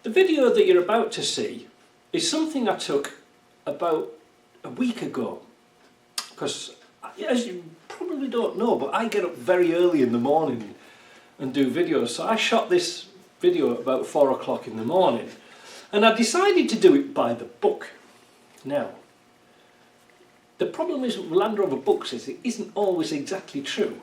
The video that you're about to see is something I took about a week ago, because as you probably don't know, but I get up very early in the morning and do videos. So I shot this video at about 4 o'clock in the morning, and I decided to do it by the book. Now, the problem is with Land Rover books is it isn't always exactly true.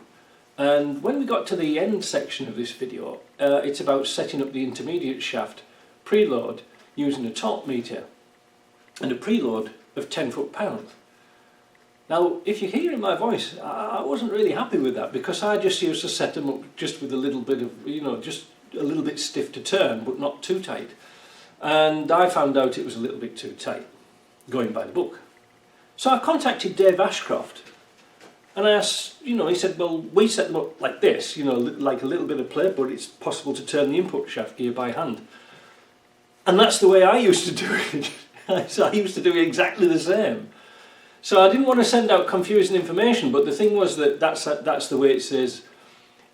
And when we got to the end section of this video, it's about setting up the intermediate shaft preload using a torque meter and a preload of 10 foot-pounds. Now, if you're hearing my voice, I wasn't really happy with that, because I just used to set them up just with a little bit of, just a little bit stiff to turn, but not too tight. And I found out it was a little bit too tight, going by the book. So I contacted Dave Ashcroft, and I asked, he said, well, we set them up like this, like a little bit of play, but it's possible to turn the input shaft gear by hand. And that's the way I used to do it. So I used to do exactly the same. So I didn't want to send out confusing information, but the thing was that that's the way it says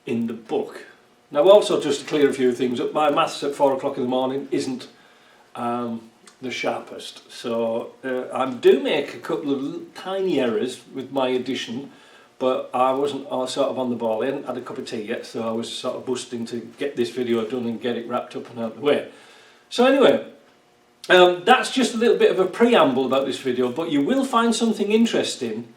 in the book. Now, also, just to clear a few things up, my maths at 4 o'clock in the morning isn't the sharpest. So I do make a couple of tiny errors with my addition, but I wasn't sort of on the ball. I hadn't had a cup of tea yet, so I was sort of busting to get this video done and get it wrapped up and out of the way. So anyway, that's just a little bit of a preamble about this video, but you will find something interesting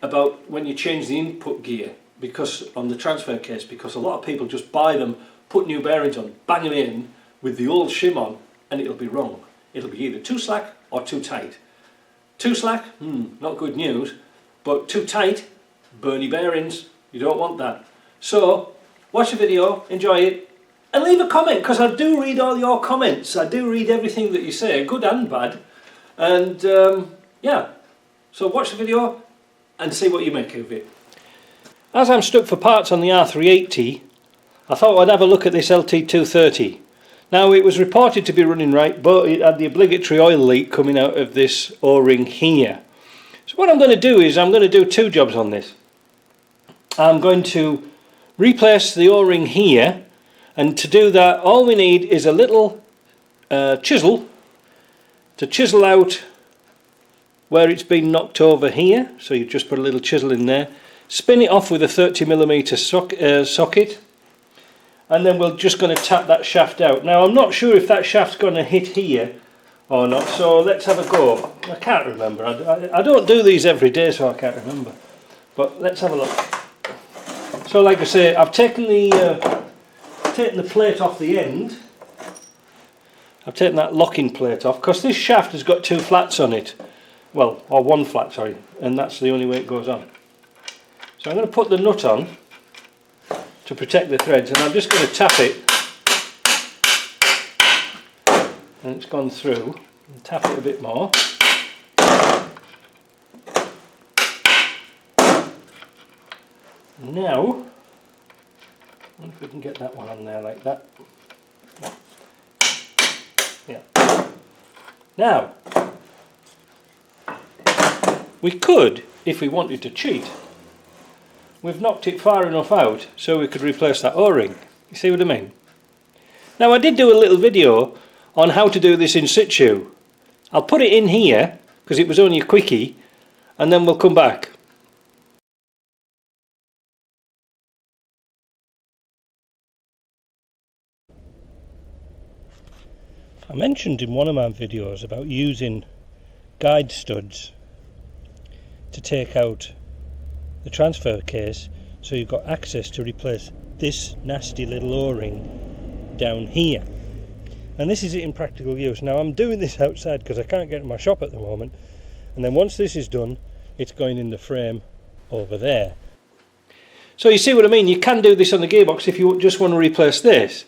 about when you change the input gear, because on the transfer case, because a lot of people just buy them, put new bearings on, bang them in with the old shim on, and it'll be wrong. It'll be either too slack or too tight. Too slack, not good news, but too tight, burny bearings, you don't want that. So, watch the video, enjoy it, and leave a comment, because I do read all your comments. I do read everything that you say, good and bad. And yeah, so watch the video and see what you make of it. As I'm stuck for parts on the R380, I thought I'd have a look at this LT230. Now, it was reported to be running right, but it had the obligatory oil leak coming out of this O-ring here. So what I'm going to do is I'm going to do two jobs on this. I'm going to replace the O-ring here, and to do that all we need is a little chisel to chisel out where it's been knocked over here. So you just put a little chisel in there, spin it off with a 30mm socket, and then we're just going to tap that shaft out. Now, I'm not sure if that shaft's going to hit here or not, so let's have a go. I can't remember. I don't do these every day, so I can't remember. But let's have a look. So like I say, I've taken the plate off the end. I've taken that locking plate off, because this shaft has got two flats on it. Well, or one flat, sorry, and that's the only way it goes on. So I'm going to put the nut on to protect the threads, and I'm just going to tap it, and it's gone through, and tap it a bit more. Now, I wonder if we can get that one on there like that. Yeah. Now, we could, if we wanted to cheat, we've knocked it far enough out so we could replace that O-ring. You see what I mean? Now, I did do a little video on how to do this in situ. I'll put it in here because it was only a quickie, and then we'll come back. I mentioned in one of my videos about using guide studs to take out the transfer case, so you've got access to replace this nasty little O-ring down here. And this is it in practical use. Now, I'm doing this outside because I can't get to my shop at the moment, and then once this is done, it's going in the frame over there. So you see what I mean? You can do this on the gearbox if you just want to replace this.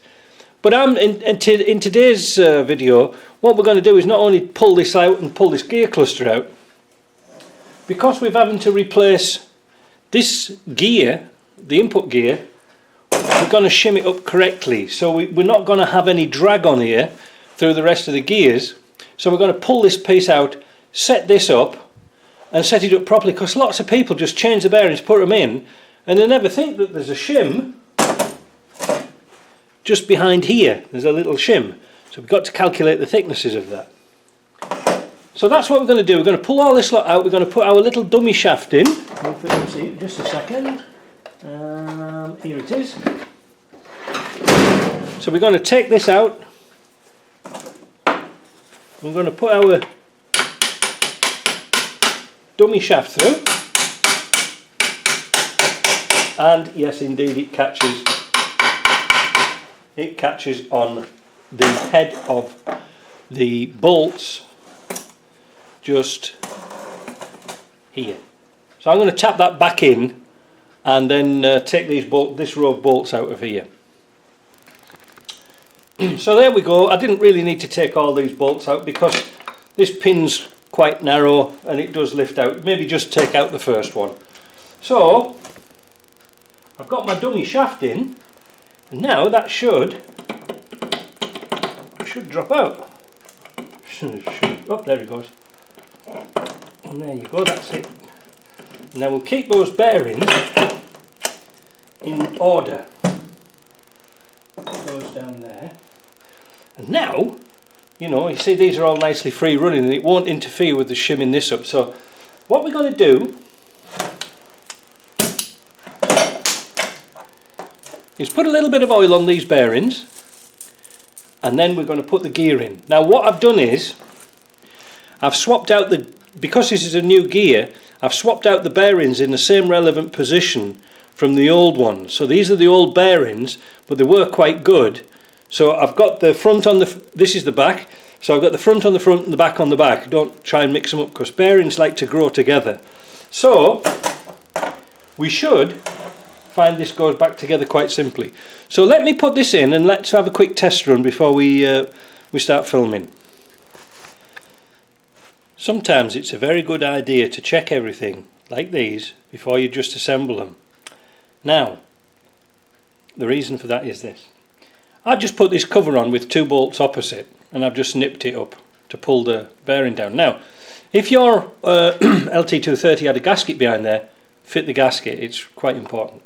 But in today's video, what we're going to do is not only pull this out and pull this gear cluster out, because we're having to replace this gear, the input gear, we're going to shim it up correctly. So we're not going to have any drag on here through the rest of the gears. So we're going to pull this piece out, set this up, and set it up properly, because lots of people just change the bearings, put them in, and they never think that there's a shim just behind here. There's a little shim. So we've got to calculate the thicknesses of that. So that's what we're going to do. We're going to pull all this lot out. We're going to put our little dummy shaft in. If we can see it, just a second. Here it is. So we're going to take this out. We're going to put our dummy shaft through. And yes, indeed, it catches. It catches on the head of the bolts just here. So I'm going to tap that back in and then take this row of bolts out of here. So there we go. I didn't really need to take all these bolts out because this pin's quite narrow and it does lift out. Maybe just take out the first one. So I've got my dummy shaft in, and now that should drop out. Oh, there it goes. And there you go, that's it. Now we'll keep those bearings in order. Goes down there. And now, you see these are all nicely free running and it won't interfere with the shimming this up. So what we're going to do is put a little bit of oil on these bearings, and then we're going to put the gear in. Now what I've done is I've swapped out because this is a new gear, I've swapped out the bearings in the same relevant position from the old ones. So these are the old bearings, but they were quite good. So I've got the front on this is the back, so I've got the front on the front and the back on the back. Don't try and mix them up because bearings like to grow together. So we should find this goes back together quite simply. So let me put this in and let's have a quick test run before we start filming. Sometimes it's a very good idea to check everything like these before you just assemble them. Now, the reason for that is this. I've just put this cover on with two bolts opposite and I've just nipped it up to pull the bearing down. Now, if your LT230 had a gasket behind there, fit the gasket, it's quite important.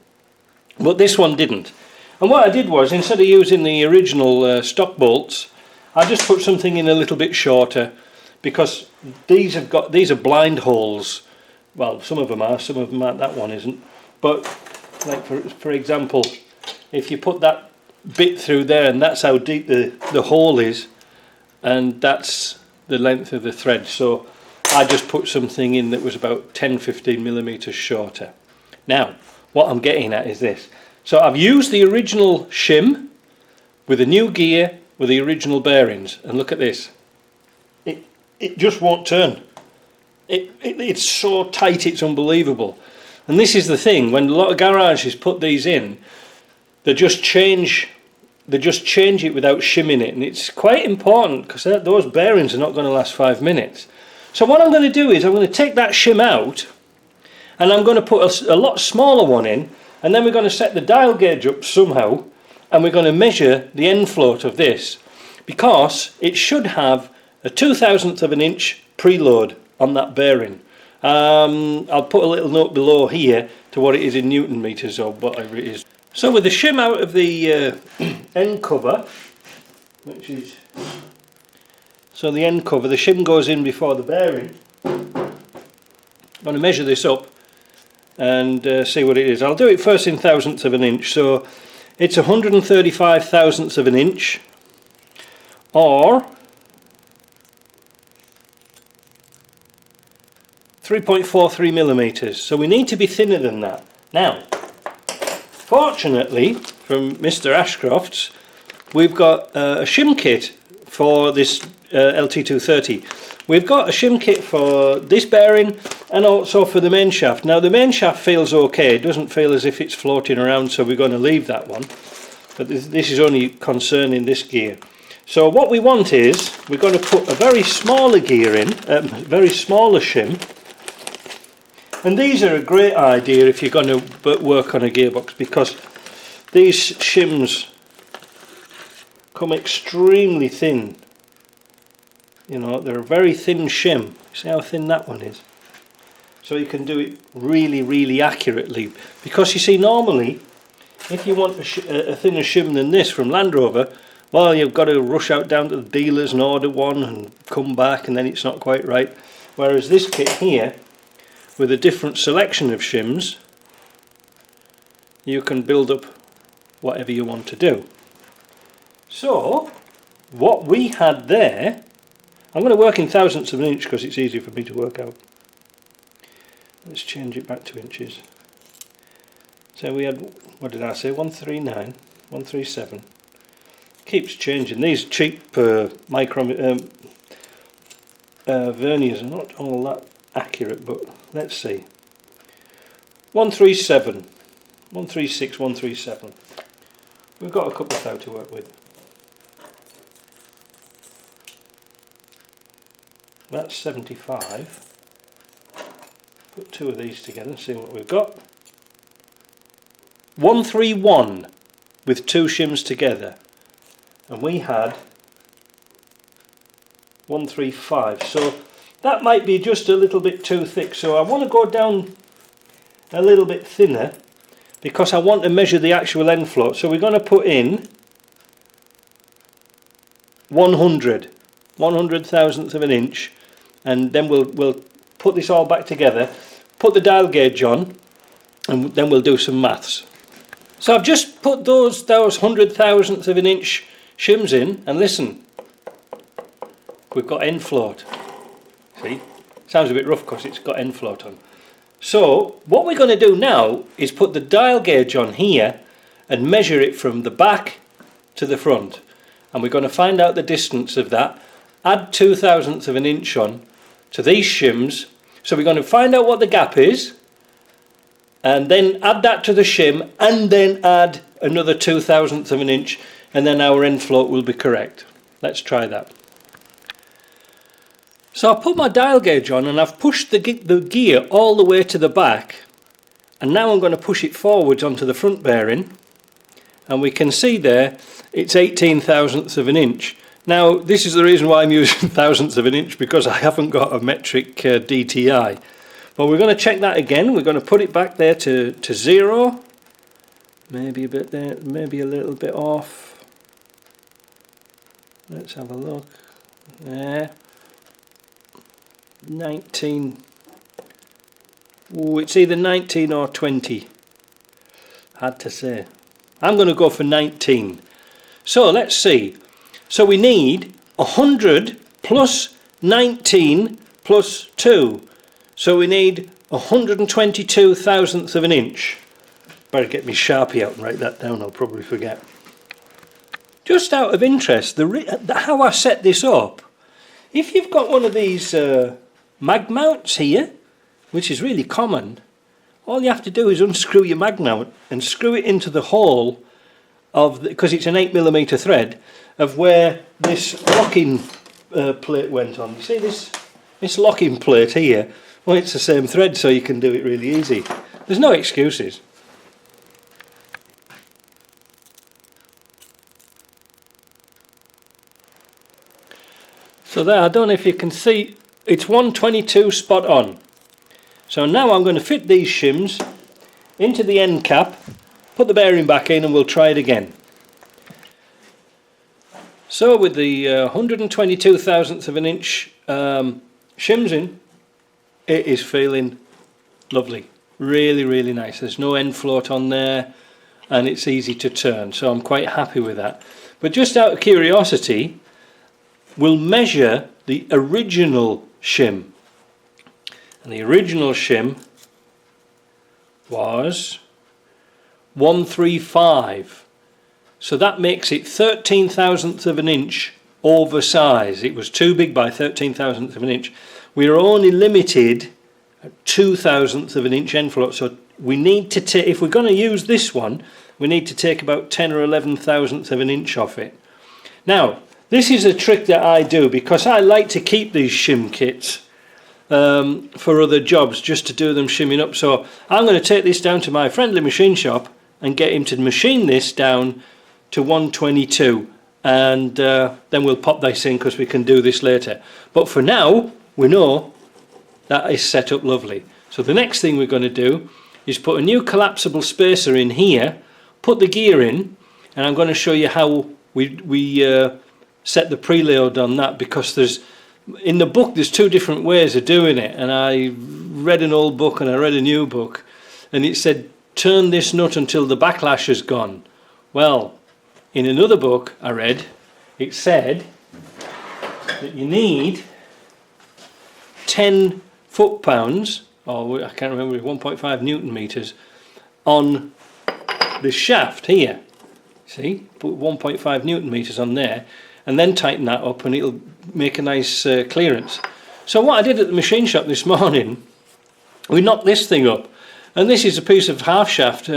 But this one didn't. And what I did was, instead of using the original stock bolts, I just put something in a little bit shorter, because these are blind holes. Well, some of them are, some of them aren't. That one isn't. But like for example, if you put that bit through there, and that's how deep the hole is, and that's the length of the thread. So I just put something in that was about 10-15 millimeters shorter. Now what I'm getting at is this. So I've used the original shim with a new gear with the original bearings, and look at this. It just won't turn. It's so tight, it's unbelievable. And this is the thing, when a lot of garages put these in, they just change it without shimming it, and it's quite important because those bearings are not going to last 5 minutes. So what I'm going to do is I'm going to take that shim out, and I'm going to put a lot smaller one in, and then we're going to set the dial gauge up somehow, and we're going to measure the end float of this, because it should have a 2/1000 of an inch preload on that bearing. I'll put a little note below here to what it is in Newton meters or whatever it is. So with the shim out of the end cover, which is, so the end cover, the shim goes in before the bearing. I'm going to measure this up and see what it is. I'll do it first in thousandths of an inch. So it's 135 thousandths of an inch, or 3.43 millimeters. So we need to be thinner than that. Now, fortunately, from Mr. Ashcroft's, we've got a shim kit for this LT230. We've got a shim kit for this bearing and also for the main shaft. Now the main shaft feels okay, it doesn't feel as if it's floating around, so we're going to leave that one. But this is only concerning this gear. So what we want is, we're going to put a very smaller gear in, very smaller shim. And these are a great idea if you're going to work on a gearbox, because these shims come extremely thin. You know, they're a very thin shim. See how thin that one is? So you can do it really, really accurately. Because you see, normally, if you want a thinner shim than this from Land Rover, well, you've got to rush out down to the dealers and order one and come back, and then it's not quite right. Whereas this kit here, with a different selection of shims, you can build up whatever you want to do. So what we had there, I'm going to work in thousandths of an inch because it's easier for me to work out. Let's change it back to inches. So we had, what did I say, 139, 137. Keeps changing. These cheap verniers are not all that accurate, but let's see. 137, 136, 137. We've got a couple of thou to work with. That's 75. Put two of these together and see what we've got. 131 with two shims together, and we had 135. So that might be just a little bit too thick. So I want to go down a little bit thinner because I want to measure the actual end float. So we're going to put in 100 thousandths of an inch, and then we'll put this all back together, put the dial gauge on, and then we'll do some maths. So I've just put those 100 thousandths of an inch shims in, and listen, we've got end float. See, sounds a bit rough because it's got end float on. So what we're going to do now is put the dial gauge on here and measure it from the back to the front, and we're going to find out the distance of that, add 2 thousandths of an inch on to these shims. So we're going to find out what the gap is, and then add that to the shim, and then add another 2 thousandths of an inch, and then our end float will be correct. Let's try that. So I put my dial gauge on, and I've pushed the gear all the way to the back, and now I'm going to push it forwards onto the front bearing, and we can see there it's 18 thousandths of an inch. Now this is the reason why I'm using thousandths of an inch, because I haven't got a metric DTI. But we're going to check that again. We're going to put it back there to 0. Maybe a bit there, maybe a little bit off. Let's have a look. There. 19. Oh, it's either 19 or 20. Hard to say. I'm going to go for 19. So let's see. So we need 100 plus 19 plus 2. So we need 122 thousandths of an inch. Better get me Sharpie out and write that down, I'll probably forget. Just out of interest, how I set this up, if you've got one of these mag mounts here, which is really common, all you have to do is unscrew your mag mount and screw it into the hole of, because it's an 8mm thread, of where this locking plate went on. You see this locking plate here? Well, it's the same thread, so you can do it really easy. There's no excuses. So there, I don't know if you can see, it's 122 spot on. So now I'm going to fit these shims into the end cap, put the bearing back in, and we'll try it again. So with the 122 thousandths of an inch shims in, it is feeling lovely, really nice. There's no end float on there, and it's easy to turn, so I'm quite happy with that. But just out of curiosity, we'll measure the original shim, and the original shim was 135, so that makes it 13 thousandths of an inch oversize. It was too big by 13 thousandths of an inch. We are only limited at 2 thousandths of an inch end float, so we need to take, if we're going to use this one, we need to take about 10 or 11 thousandths of an inch off it. Now this is a trick that I do because I like to keep these shim kits for other jobs, just to do them shimming up. So I'm going to take this down to my friendly machine shop and get him to machine this down to 122, and then we'll pop this in because we can do this later. But for now, we know that is set up lovely. So the next thing we're going to do is put a new collapsible spacer in here, put the gear in, and I'm going to show you how we set the preload on that, because in the book there's two different ways of doing it, and I read an old book and I read a new book, and it said turn this nut until the backlash is gone. Well, in another book I read, it said that you need 10 foot-pounds, or I can't remember, 1.5 newton meters on the shaft here. See, put 1.5 newton meters on there, and then tighten that up, and it'll make a nice clearance. So what I did at the machine shop this morning, we knocked this thing up, and this is a piece of half shaft,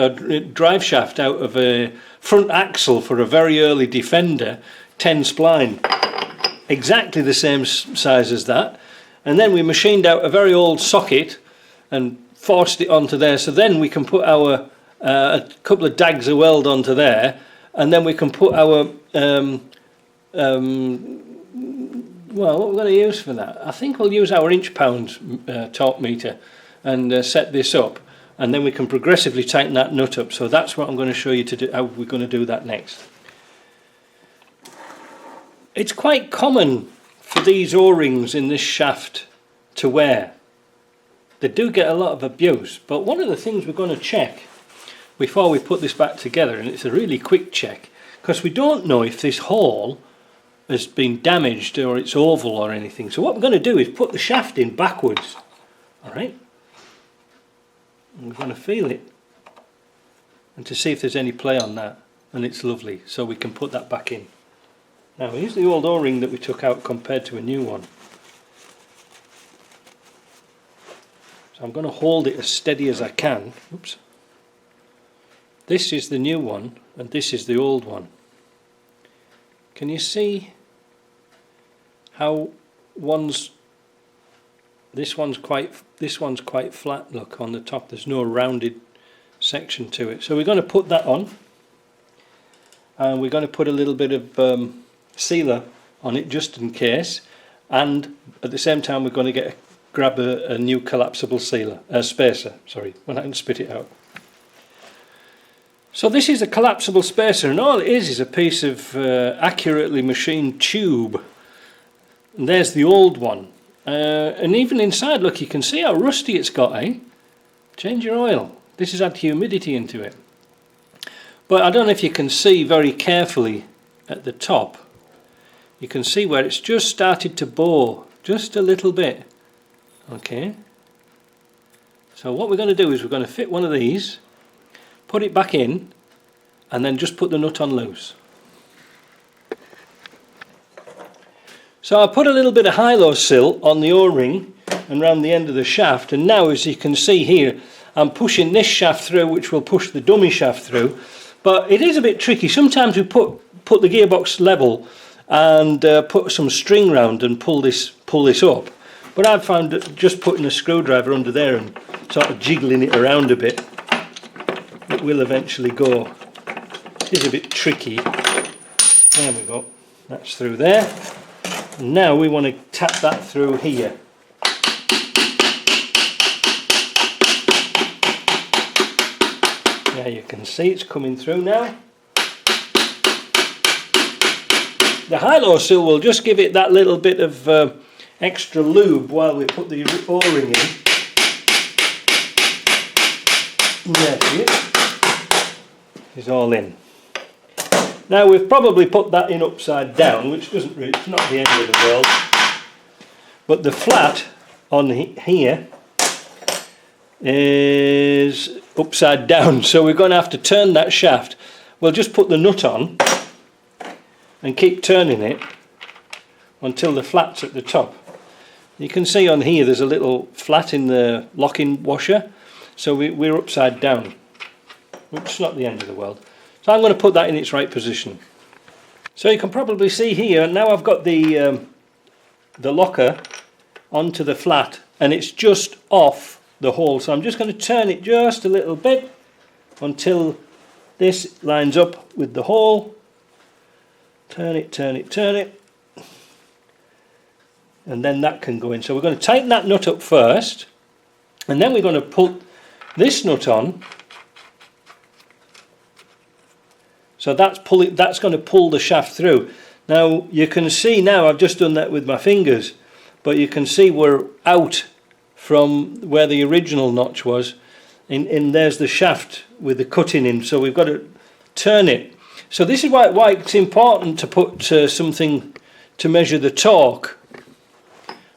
drive shaft out of a front axle for a very early Defender 10 spline, exactly the same size as that. And then we machined out a very old socket and forced it onto there, so then we can put our a couple of dags of weld onto there, and then we can put our well, what we're going to use for that, I think we'll use our inch-pound torque meter and set this up, and then we can progressively tighten that nut up. So that's what I'm going to show you to do, how we're going to do that next. It's quite common for these O-rings in this shaft to wear. They do get a lot of abuse, but one of the things we're going to check before we put this back together, and it's a really quick check, because we don't know if this hole has been damaged or it's oval or anything. So what we're going to do is put the shaft in backwards, alright? We're going to feel it and to see if there's any play on that, and it's lovely, so we can put that back in. Now here's the old O-ring that we took out compared to a new one. So I'm going to hold it as steady as I can. Oops. This is the new one and this is the old one. Can you see how this one's quite flat, look, on the top. There's no rounded section to it. So we're going to put that on, and we're going to put a little bit of sealer on it just in case, and at the same time we're going to grab a new collapsible spacer, sorry, when I can spit it out. So this is a collapsible spacer, and all it is a piece of accurately machined tube, and there's the old one, and even inside, look, you can see how rusty it's got, eh? Change your oil. This has had humidity into it. But I don't know if you can see very carefully at the top, you can see where it's just started to bore just a little bit. Okay, so what we're going to do is we're going to fit one of these, put it back in, and then just put the nut on loose. So I put a little bit of high-low sill on the O-ring and round the end of the shaft, and now as you can see here I'm pushing this shaft through, which will push the dummy shaft through, but it is a bit tricky. Sometimes we put the gearbox level and put some string round and pull this up, but I've found that just putting a screwdriver under there and sort of jiggling it around a bit, it will eventually go. It is a bit tricky. There we go, that's through there. And now we want to tap that through here. There you can see it's coming through now. The high-low sill will just give it that little bit of extra lube while we put the O-ring in. There it is. It's all in. Now we've probably put that in upside down, which doesn't really, it's not the end of the world. But the flat on here is upside down, so we're going to have to turn that shaft. We'll just put the nut on and keep turning it until the flat's at the top. You can see on here there's a little flat in the locking washer, so we're upside down, which is not the end of the world. So I'm going to put that in its right position. So you can probably see here, now I've got the locker onto the flat and it's just off the hole, so I'm just going to turn it just a little bit until this lines up with the hole. Turn it, turn it, turn it, and then that can go in. So we're going to tighten that nut up first, and then we're going to put this nut on. So So that's going to pull the shaft through. Now you can see now, I've just done that with my fingers, but you can see we're out from where the original notch was, and there's the shaft with the cutting in, so we've got to turn it. So this is why it's important to put something to measure the torque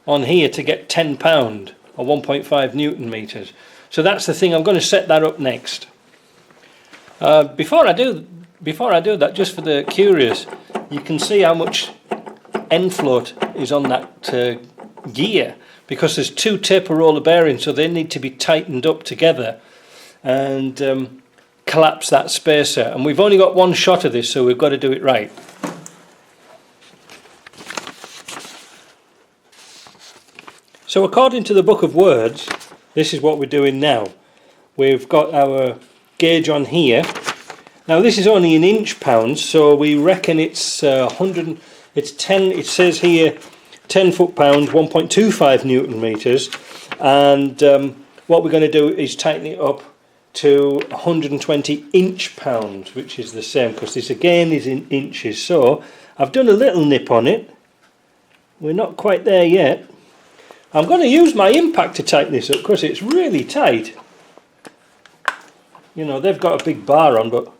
on here to get £10 or 1.5 Newton meters. So that's the thing. I'm going to set that up next. Before I do that, just for the curious, you can see how much end float is on that gear, because there's two taper roller bearings, so they need to be tightened up together and collapse that spacer. And we've only got one shot of this, so we've got to do it right. So according to the book of words, this is what we're doing now. We've got our gauge on here. Now this is only in inch pounds, so we reckon it's 100. It's 10. It says here 10 foot-pounds, 1.25 Newton meters, and what we're going to do is tighten it up to 120 inch pounds, which is the same, because this again is in inches. So I've done a little nip on it. We're not quite there yet. I'm going to use my impact to tighten this up because it's really tight. You know, they've got a big bar on, but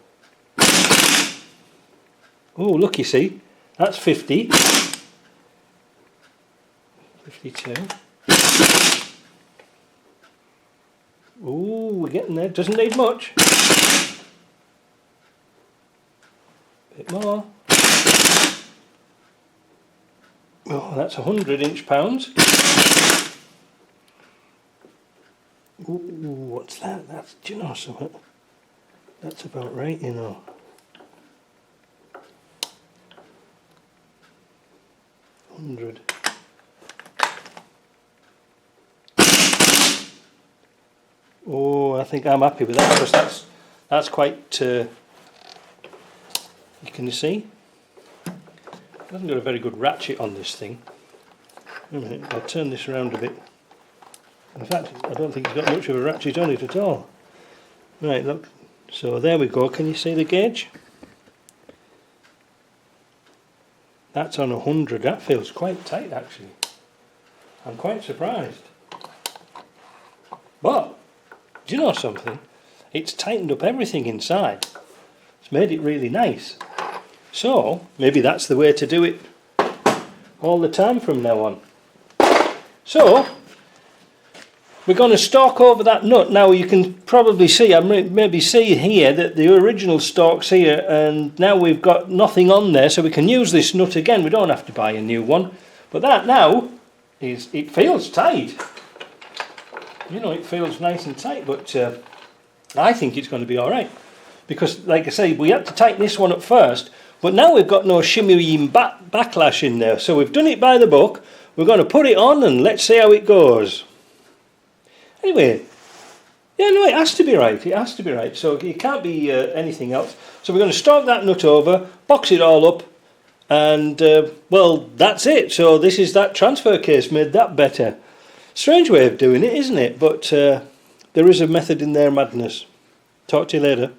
oh, look, you see, that's 50, 52. Oh, we're getting there. Doesn't need much. Bit more. Oh, that's 100 inch pounds. Ooh, what's that? That's, do you know something? That's about right, you know. $100. Oh, I think I'm happy with that, because that's quite. You can see, it hasn't got a very good ratchet on this thing. Wait a minute, I'll turn this around a bit. In fact, I don't think it's got much of a ratchet on it at all. Right, look. So there we go. Can you see the gauge? That's on 100. That feels quite tight, actually. I'm quite surprised. But do you know something? It's tightened up everything inside. It's made it really nice. So maybe that's the way to do it all the time from now on. So we're going to stalk over that nut. Now you can probably see, maybe see here that the original stalk's here, and now we've got nothing on there, so we can use this nut again. We don't have to buy a new one. But that now it feels tight. You know, it feels nice and tight, but I think it's going to be alright. Because, like I say, we had to tighten this one up first, but now we've got no shimmying backlash in there. So we've done it by the book. We're going to put it on and let's see how it goes. Anyway, yeah, no, it has to be right. It has to be right. So it can't be anything else. So we're going to stalk that nut over, box it all up, and, well, that's it. So this is that transfer case, made that better. Strange way of doing it, isn't it? But there is a method in their madness. Talk to you later.